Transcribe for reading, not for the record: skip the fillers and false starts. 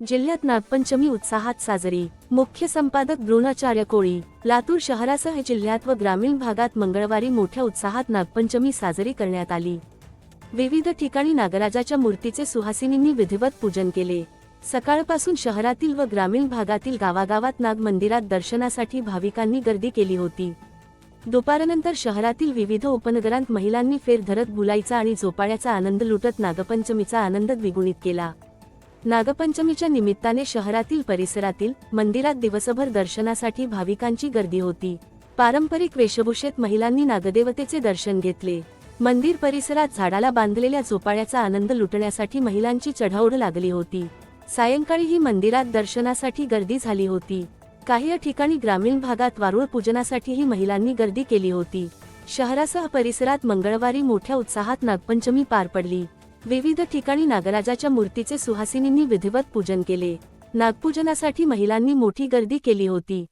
जिल्ह्यात नागपंचमी उत्साहात साजरी। मुख्य संपादक द्रोणाचार्य कोळी। लातूर शहरासह जिल्ह्यात व ग्रामीण भागात मंगळवारी मोठ्या उत्साहात नागपंचमी साजरी करण्यात आली। विविध ठिकाणी नागराजाच्या मूर्तीचे सुहासिनींनी विधिवत पूजन केले। सकाळपासून शहरातील व ग्रामीण भागातील गावागावात नाग मंदिरात दर्शनासाठी भाविकांनी गर्दी केली होती। दुपारनंतर शहरातील विविध उपनगरांत महिलांनी फेर धरत भुलाईचा आणि झोपाळ्याचा आनंद लुटत नागपंचमीचा आनंद द्विगुणित केला। नागपंचमीच्या निमित्ताने शहरातील परिसरातील मंदिरात दिवसभर दर्शनासाठी भाविकांची गर्दी होती। पारंपरिक वेशभूषेत महिलांनी नागदेवतेचे दर्शन घेतले। मंदिर परिसरात झाडाला बांधलेल्या झोपाळ्याचा आनंद लुटण्यासाठी महिलांची चढाओढ लागली होती। सायंकाळीही मंदिरात दर्शनासाठी गर्दी झाली होती। काही ठिकाणी ग्रामीण भागात वारुळ पूजनासाठीही महिलांनी गर्दी केली होती। शहरासह परिसरात मंगळवारी मोठ्या उत्साहात नागपंचमी पार पडली। विविध ठिकाणी नागराजाच्या मूर्तीचे सुहासिनींनी विधिवत पूजन केले। नागपूजनासाठी महिलांनी मोठी गर्दी केली होती।